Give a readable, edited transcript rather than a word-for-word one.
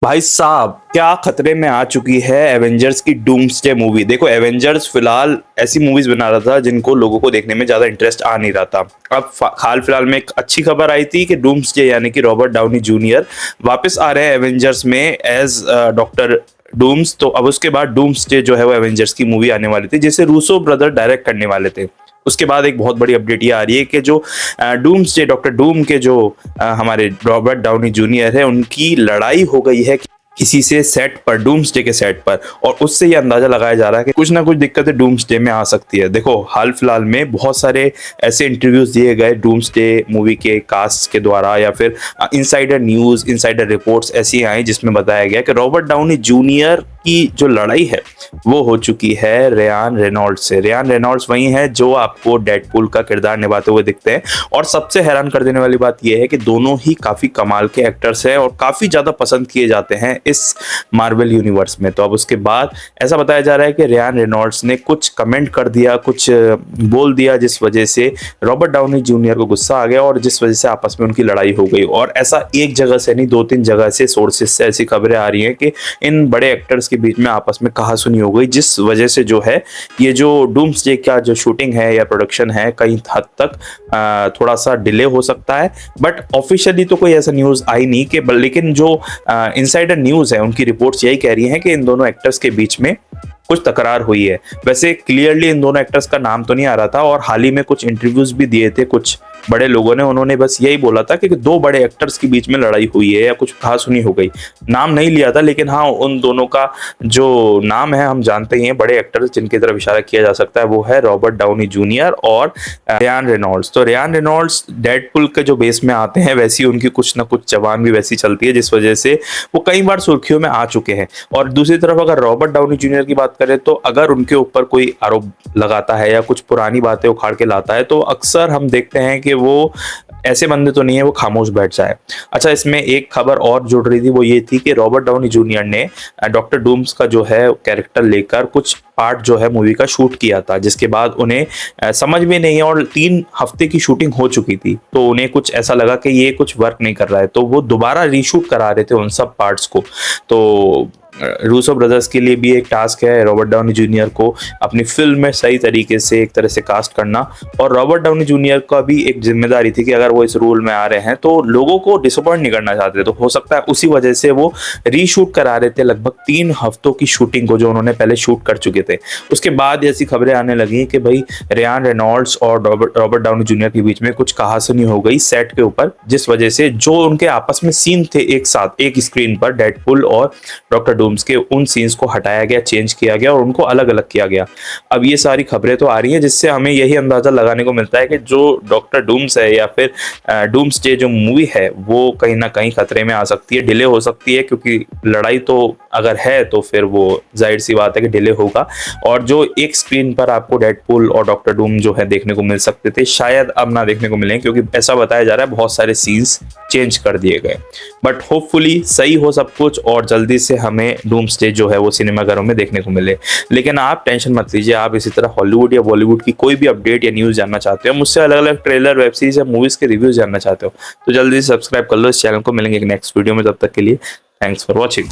भाई साहब क्या खतरे में आ चुकी है एवेंजर्स की डूम्सडे मूवी। देखो एवेंजर्स फिलहाल ऐसी मूवीज बना रहा था जिनको लोगों को देखने में ज्यादा इंटरेस्ट आ नहीं रहा था। अब हाल फिलहाल में एक अच्छी खबर आई थी कि डूम्सडे यानी कि रॉबर्ट डाउनी जूनियर वापस आ रहे हैं एवेंजर्स में एज डॉक्टर डूम्स। तो अब उसके बाद डूम्सडे जो है वो एवेंजर्स की मूवी आने वाली थी जिसे रूसो ब्रदर डायरेक्ट करने वाले थे। उसके बाद एक बहुत बड़ी अपडेट ये आ रही है कि जो डूम्सडे डॉक्टर डूम के जो हमारे रॉबर्ट डाउनी जूनियर है उनकी लड़ाई हो गई है किसी से सेट पर, डूम्सडे के सेट पर। और उससे ये अंदाजा लगाया जा रहा है कि कुछ ना कुछ दिक्कतें डूम्सडे में आ सकती है। देखो हाल फिलहाल में बहुत सारे ऐसे इंटरव्यूज दिए गए डूम्सडे मूवी के कास्ट के द्वारा या फिर इनसाइडर न्यूज, इनसाइडर रिपोर्ट्स ऐसी आई जिसमें बताया गया कि रॉबर्ट डाउनी जूनियर की जो लड़ाई है वो हो चुकी है रियान रेनॉल्ड्स से। रियान रेनॉल्ड्स वही है जो आपको डेडपूल का किरदार निभाते हुए दिखते हैं। और सबसे हैरान कर देने वाली बात यह है कि दोनों ही काफी कमाल के एक्टर्स हैं और काफी ज्यादा पसंद किए जाते हैं इस मार्वल यूनिवर्स में। तो अब उसके बाद ऐसा बताया जा रहा है कि रियान रेनॉल्ड्स ने कुछ कमेंट कर दिया, कुछ बोल दिया जिस वजह से रॉबर्ट डाउनी जूनियर को गुस्सा आ गया और जिस वजह से आपस में उनकी लड़ाई हो गई। और ऐसा एक जगह से नहीं, 2-3 जगह से सोर्सेज से ऐसी खबरें आ रही हैं कि इन बड़े एक्टर्स के बीच में आपस में कहासुनी हो गई जिस वजह से जो है ये जो डूम्सडे का जो शूटिंग है या प्रोडक्शन है कहीं हद तक थोड़ा सा डिले हो सकता है। बट ऑफिशियली तो कोई ऐसा न्यूज आई नहीं कि, लेकिन जो इनसाइडर न्यूज है उनकी रिपोर्ट्स यही कह रही हैं कि इन दोनों एक्टर्स के बीच में कुछ तकरार हुई है। वैसे क्लियरली इन दोनों एक्टर्स का नाम तो नहीं आ रहा था और हाल ही में कुछ इंटरव्यूज भी दिए थे कुछ बड़े लोगों ने, उन्होंने बस यही बोला था कि दो बड़े एक्टर्स के बीच में लड़ाई हुई है या कुछ कहासुनी हो गई। नाम नहीं लिया था, लेकिन हाँ उन दोनों का जो नाम है हम जानते ही हैं। बड़े एक्टर्स जिनकी तरफ इशारा किया जा सकता है वो है रॉबर्ट डाउनी जूनियर और रियान रेनॉल्ड्स। तो रियान रेनॉल्ड्स डेडपूल के जो बेस में आते हैं वैसी उनकी कुछ ना कुछ जबान भी वैसी चलती है जिस वजह से वो कई बार सुर्खियों में आ चुके हैं। और दूसरी तरफ अगर रॉबर्ट डाउनी जूनियर की बात करें तो अगर उनके ऊपर कोई आरोप लगाता है या कुछ पुरानी बातें उखाड़ के लाता है तो अक्सर हम देखते हैं कि वो ऐसे बंदे तो नहीं है वो खामोश बैठ जाए। अच्छा, इसमें एक खबर और जुड़ रही थी वो ये थी कि रॉबर्ट डाउनी जूनियर ने डॉक्टर डूम्स का जो है कैरेक्टर लेकर कुछ पार्ट जो है मूवी का शूट किया था जिसके बाद उन्हें समझ में नहीं, और 3 हफ्ते की शूटिंग हो चुकी थी तो उन्हें कुछ ऐसा लगा कि ये कुछ वर्क नहीं कर रहा है तो वो दोबारा रीशूट करा रहे थे उन सब पार्ट्स को। तो रूसो ब्रदर्स के लिए भी एक टास्क है रॉबर्ट डाउनी जूनियर को अपनी फिल्म में सही तरीके से एक तरह से कास्ट करना, और रॉबर्ट डाउनी जूनियर का भी एक जिम्मेदारी थी कि अगर वो इस रोल में आ रहे हैं तो लोगों को डिसअपॉइंट नहीं करना चाहते। तो हो सकता है उसी वजह से वो रीशूट करा रहे थे लगभग 3 हफ्तों की शूटिंग को जो उन्होंने पहले शूट कर चुके थे। उसके बाद ऐसी खबरें आने लगी कि भाई रियान रेनॉल्ड्स और रॉबर्ट डाउनी जूनियर के बीच में कुछ कहासुनी हो गई सेट के ऊपर जिस वजह से जो उनके आपस में सीन थे एक साथ एक स्क्रीन पर डेडपूल और डॉक्टर डूम्स के, उन सीन्स को हटाया गया, चेंज किया गया और उनको अलग अलग किया गया। अब ये सारी खबरें तो आ रही हैं जिससे हमें यही अंदाजा लगाने को मिलता है कि जो डॉक्टर डूम्स है या फिर डूम्सडे जो मूवी है वो कहीं ना कहीं खतरे में आ सकती है, डिले हो सकती है। क्योंकि लड़ाई तो अगर है तो फिर वो जाहिर सी बात है कि डिले होगा। और जो एक स्क्रीन पर आपको डेडपूल और डॉक्टर डूम जो है देखने को मिल सकते थे शायद अब ना देखने को मिले, क्योंकि ऐसा बताया जा रहा है बहुत सारे सीन्स चेंज कर दिए गए। बट होपफुली सही हो सब कुछ और जल्दी से हमें डूम्सडे जो है वो सिनेमाघरों में देखने को मिले। लेकिन आप टेंशन मत लीजिए, आप इसी तरह हॉलीवुड या बॉलीवुड की कोई भी अपडेट या न्यूज़ जानना चाहते हो, मुझसे अलग अलग ट्रेलर, वेब सीरीज या मूवीज के रिव्यूज जानना चाहते हो तो जल्दी से सब्सक्राइब कर लो इस चैनल को। मिलेंगे एक नेक्स्ट वीडियो में, तब तक के लिए थैंक्स फॉर वॉचिंग।